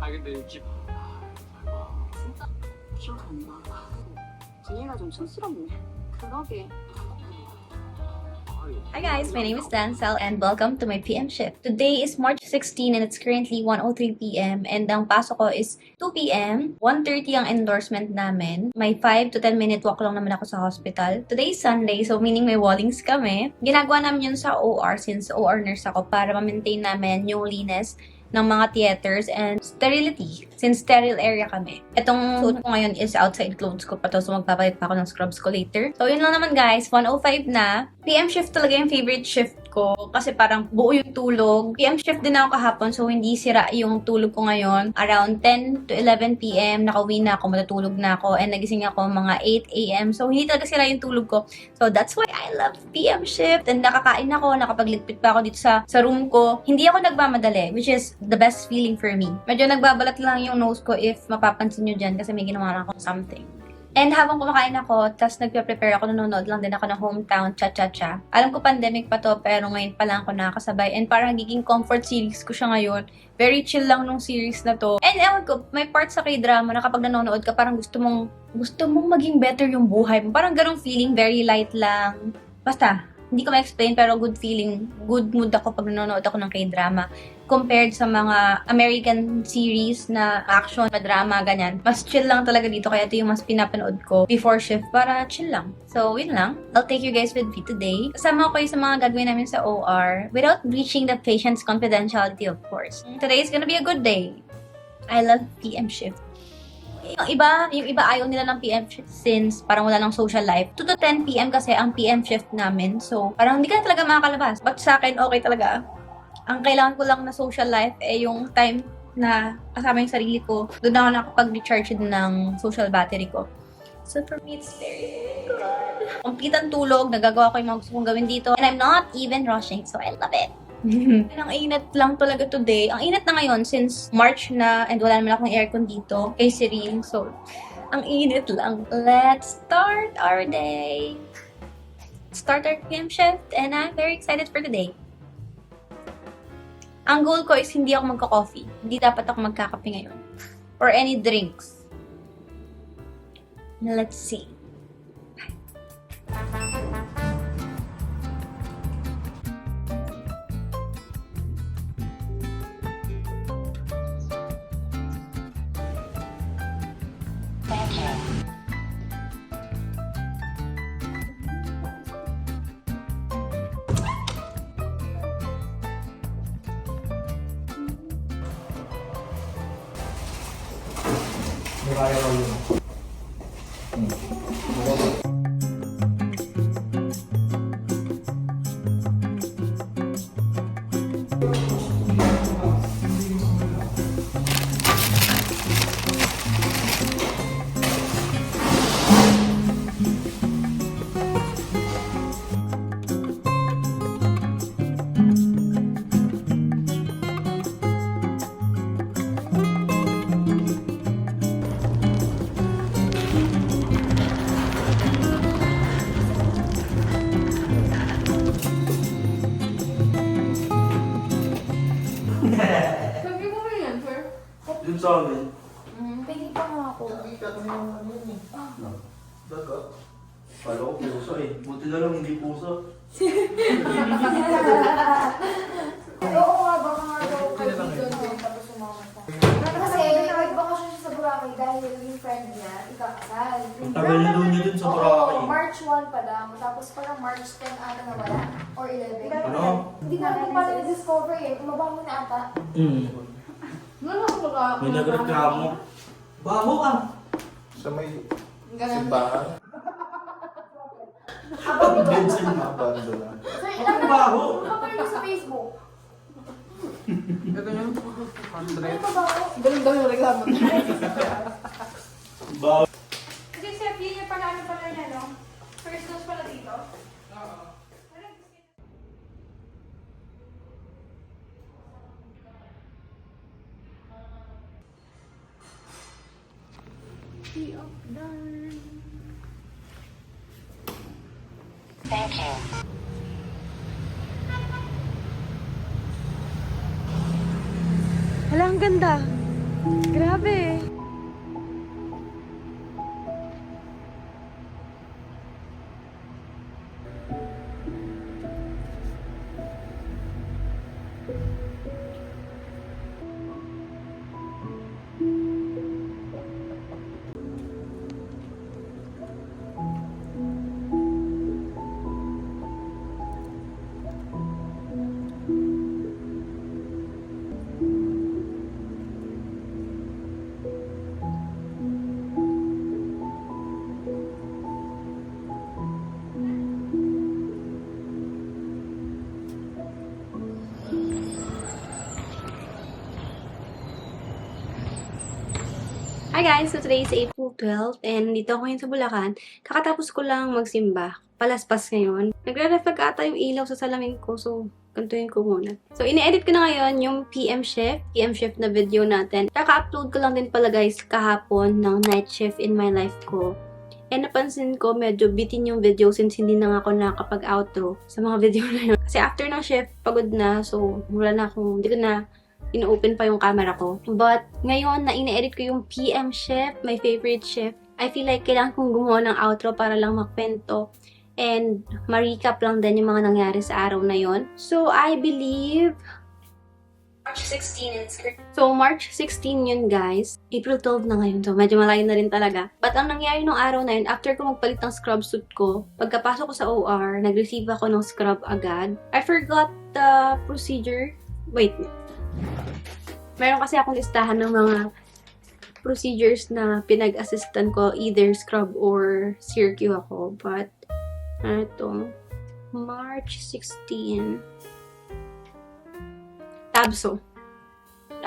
근데 집 진짜 기억 안 나. 분위기가 좀 촌스럽네. 그러게. Hi guys, my name is Dancel and welcome to my PM shift. Today is March 16 and it's currently 1:03 PM and ang pasok ko is 2 PM. 1:30 ang endorsement namin. May 5 to 10 minute walk lang naman ako sa hospital. Today is Sunday, so meaning may wallings kami. Ginagawa namin yun sa OR since OR nurse ako para ma-maintain namin yung linis ng mga theaters and sterility since sterile area kami. Itong suit ko ngayon is outside clothes ko pa to, so magpapalit pa ako ng scrubs ko later. So yun lang naman guys, 1:05 na. PM shift talaga yung favorite shift ko kasi parang buo yung tulog. PM shift din ako kahapon so hindi sira yung tulog ko ngayon. Around 10 to 11 PM nakauwi na ako, matutulog na ako and nagising ako mga 8 AM. So hindi talaga sira yung tulog ko. So that's why I love PM shift and nakakain ako, nakapagligpit pa ako dito sa room ko. Hindi ako nagmamadali, which is the best feeling for me. Medyo nagbabalat lang yung nose ko if mapapansin nyo dyan kasi may ginawa na akong something. And habang kumakain ako, tas nagpe-prepare ako, nanonood lang din ako ng Hometown Cha-Cha-Cha. Alam ko pandemic pa to, pero ngayon pa lang ako nakakasabay. And parang nagiging comfort series ko siya ngayon. Very chill lang nung series na to. And ewan ko, may part sa K-drama na kapag nanonood ka, parang gusto mong maging better yung buhay mo. Parang ganong feeling, very light lang. Basta, hindi ko ma-explain pero good feeling, good mood ako pag nanonood ako ng K-drama. Compared sa mga American series na action, drama, ganyan. Mas chill lang talaga dito kaya ito yung mas pinapanood ko before shift para chill lang. So, yun lang. I'll take you guys with me today. Kasama ko kayo sa mga gagawin namin sa OR without breaching the patient's confidentiality, of course. Today is gonna be a good day. I love PM shift. Yung iba ayaw nila ng PM shift since parang wala ng social life. 2 to 10 PM kasi ang PM shift namin. So, parang hindi ka talaga makakalabas. But sa akin, okay talaga. Ang kailangan ko lang na social life yung time na kasama yung sarili ko. Doon ako nakapag-recharge ng social battery ko. So, for me, it's very good. Complete ang tulog. Nagagawa ko yung mga gusto kong gawin dito. And I'm not even rushing. So, I love it. Ang init lang talaga today. Ang init na ngayon since March na and wala naman akong aircon dito kay Serene. So, ang init lang. Let's start our day. Start our PM shift and I'm very excited for today. Ang goal ko is hindi ako magka-coffee. Hindi dapat ako magkakape ngayon. Or any drinks. Let's see. Kaya ko yun. Sabi mo ba yan, sir? Yun sa amin. Pili pa nga ako. Nakita ko naman yun eh. Daga. Kala ko puso eh. Buti na lang hindi puso. Oo nga, baka nga daw kaibigan ko tapos sumama pa. Kasi nagbakasyon siya sa Boracay dahil yung friend niya ikakasal. Ang tagal na doon niya dun sa Boracay. Oo, March 1 pa lang. Tapos parang March 10 ata nawala. Or 11. Ano? Hindi ko alam paano na-discover eh. Umabang mo na ata. Ano ako baka? May nagreklamo. Baho ka! Sa may Ganun. simbahan, Abang Dead ito. sa inyo. abando na. So, Ang baho! kapag mo sa Facebook. ito yung Ano ba ba? Ganun daw yung reklamo. Baho. Kasi Sir, yun yung pala ano pala niya, no? First dose pala dito? Hala, ang ganda. Grabe. Hi guys! So today is April 12 and dito ako ngayon sa Bulacan. Kakatapos ko lang magsimba. Palaspas ngayon. Nagre-reflect ata yung ilaw sa salamin ko so kantuhin ko muna. So ini-edit ko na ngayon yung PM shift na video natin. Kaka-upload ko lang din pala guys kahapon ng night shift in my life ko. And napansin ko medyo bitin yung video since hindi na nga ako nakapag-outro sa mga video na yun. Kasi after ng shift, pagod na so wala na akong, hindi ko na ino-open pa yung camera ko. But, ngayon na ine-edit ko yung PM shift, my favorite shift, I feel like kailangan kong gumawa ng outro para lang makwento and ma-recap lang din yung mga nangyari sa araw na yon. So, I believe March 16 is So, March 16 yun guys. April 12 na ngayon. So, medyo malayo na rin talaga. But, ang nangyari nung araw na yun, after ko magpalit ng scrub suit ko, pagkapasok ko sa OR, nag-receive ako ng scrub agad. I forgot the procedure. Wait. Meron kasi akong listahan ng mga procedures na pinag-assistan ko, either scrub or CRQ ako. But, ano to? March 16. Tabso.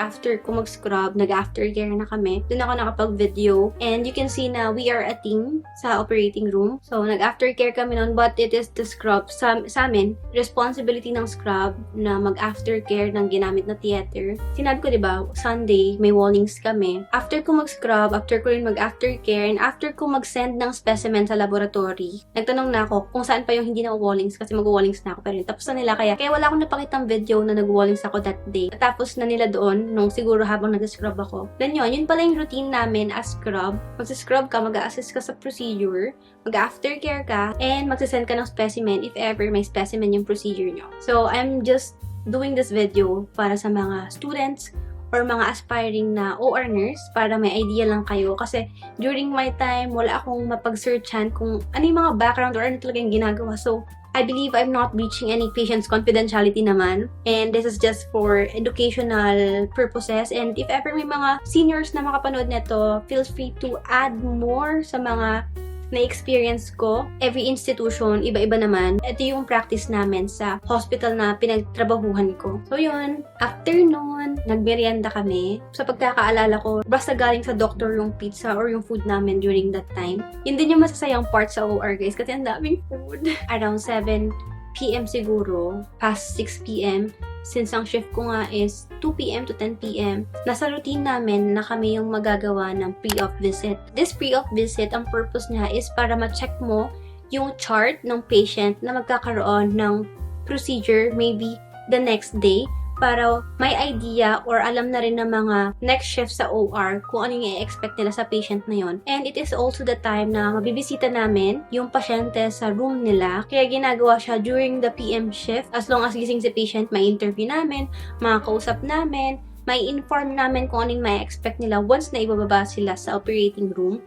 After ko mag-scrub, nag-aftercare na kami. Doon ako nakapag-video. And you can see na we are a team sa operating room. So, nag-aftercare kami noon. But it is the scrub. Sa amin, responsibility ng scrub na mag-aftercare ng ginamit na theater. Sinabi ko, diba, Sunday, may wallings kami. After ko mag-scrub, after ko rin mag-aftercare, and after ko mag-send ng specimen sa laboratory, nagtanong na ako kung saan pa yung hindi na wallings kasi mag-wallings na ako. Pero tapos na nila. Kaya wala akong napakitang video na nag-wallings ako that day. Tapos na nila doon nung siguro habang nag-scrub ako. Then yun pala yung routine namin as scrub. Mag-scrub ka, mag-a-assist ka sa procedure, mag-aftercare ka, and mag-send ka ng specimen if ever may specimen yung procedure nyo. So, I'm just doing this video para sa mga students or mga aspiring na OR nurse para may idea lang kayo. Kasi during my time, wala akong mapag-searchan kung ano yung mga background or ano talaga yung ginagawa. So, I believe I'm not breaching any patient's confidentiality naman. And this is just for educational purposes. And if ever may mga seniors na makapanood nito, feel free to add more sa mga na-experience ko. Every institution, iba-iba naman. Ito yung practice namin sa hospital na pinagtrabahuhan ko. So yun, after nun, nagmerienda kami. Sa pagkakaalala ko, basta galing sa doctor yung pizza or yung food namin during that time. Yun din yung masasayang part sa OR guys kasi ang daming food. Around 7 p.m. siguro, past 6 p.m. Since ang shift ko nga is 2 p.m. to 10 p.m., nasa routine namin na kami yung magagawa ng pre-op visit. This pre-op visit, ang purpose niya is para ma-check mo yung chart ng patient na magkakaroon ng procedure maybe the next day para may idea or alam na rin ng mga next shift sa OR kung ano yung i-expect nila sa patient na yon. And it is also the time na mabibisita namin yung pasyente sa room nila. Kaya ginagawa siya during the PM shift. As long as gising si patient, may interview namin, makakausap namin, may inform namin kung ano yung may expect nila once na ibababa sila sa operating room.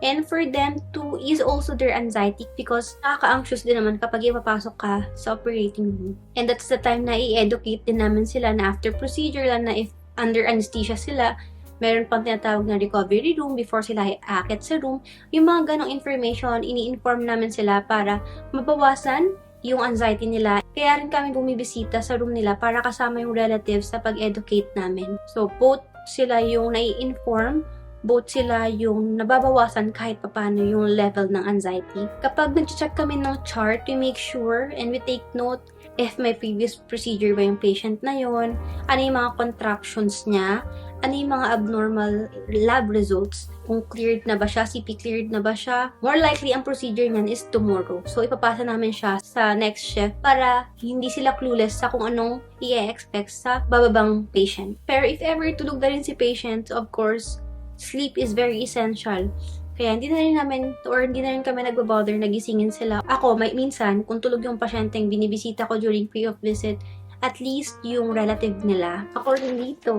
And for them to ease also their anxiety because nakaka-anxious din naman kapag ipapasok ka sa operating room. And that's the time na i-educate din namin sila na after procedure lang na if under anesthesia sila, meron pang tinatawag na recovery room before sila aakit sa room. Yung mga ganong information, ini-inform namin sila para mabawasan yung anxiety nila. Kaya rin kami bumibisita sa room nila para kasama yung relatives sa pag-educate namin. So, both sila yung nai-inform, both sila yung nababawasan kahit papano yung level ng anxiety. Kapag nag-check kami ng chart, we make sure and we take note if may previous procedure ba yung patient na yon, ano yung mga contractions niya, ano yung mga abnormal lab results, kung cleared na ba siya, CP cleared na ba siya. More likely, ang procedure niyan is tomorrow. So, ipapasa namin siya sa next shift para hindi sila clueless sa kung anong i-expect sa bababang patient. Pero if ever tulog na rin si patient, of course, sleep is very essential. Kaya hindi na rin namin, or hindi na rin kami nagbabother, nagisingin sila. Ako, minsan, kung tulog yung pasyenteng binibisita ko during pre-op visit, at least yung relative nila. According dito,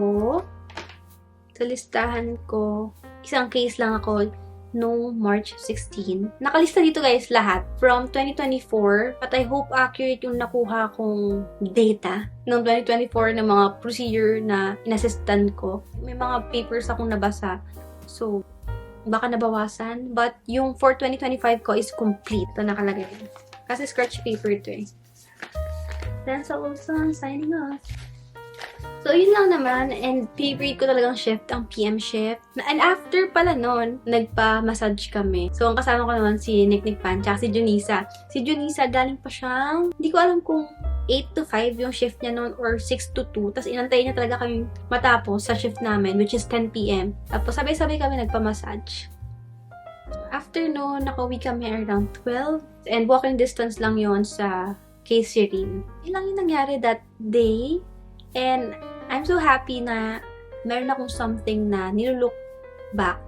sa listahan ko, isang case lang ako noong March 16. Nakalista dito guys lahat from 2024, but I hope accurate yung nakuha kong data noong 2024 ng mga procedure na inassistan ko. May mga papers akong nabasa. So, baka nabawasan. But yung for 2025 ko is complete. Ito nakalagay. Kasi scratch paper ito eh. Then, so also, signing off. So, yun lang naman. And favorite ko talagang shift, ang PM shift. And after pala nun, nagpa-massage kami. So, ang kasama ko naman si Nick Pan, tsaka si Junisa. Si Junisa, galing pa siyang, hindi ko alam kung 8 to 5 yung shift niya noon or 6 to 2. Tapos inantay niya talaga kami matapos sa shift namin, which is 10 p.m. Tapos sabay-sabay kami nagpa-massage. After noon, nakauwi kami around 12. And walking distance lang yon sa case room. Yun lang yung nangyari that day. And I'm so happy na meron akong something na nilook back.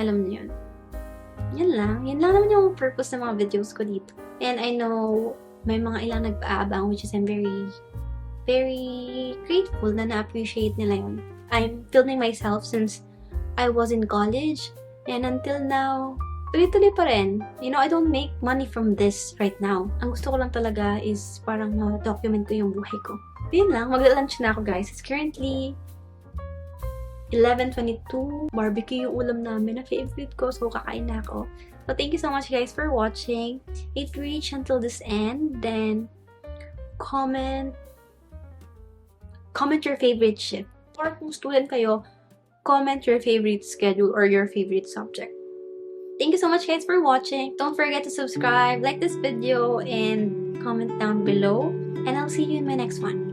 Alam niyo yun. Yan lang. Yan lang naman yung purpose ng mga videos ko dito. And I know may mga ilang nagpaabang, which is I'm very, very grateful na na-appreciate nila yun. I'm filming myself since I was in college. And until now, tuloy-tuloy pa rin. You know, I don't make money from this right now. Ang gusto ko lang talaga is parang document ko yung buhay ko. Yun lang, magla-lunch na ako guys. It's currently 11:22. Barbecue yung ulam namin na favorite ko, so kakain na ako. So thank you so much guys for watching. If you reach until this end, then comment your favorite shift. Or kung student kayo, comment your favorite schedule or your favorite subject. Thank you so much guys for watching. Don't forget to subscribe, like this video, and comment down below. And I'll see you in my next one.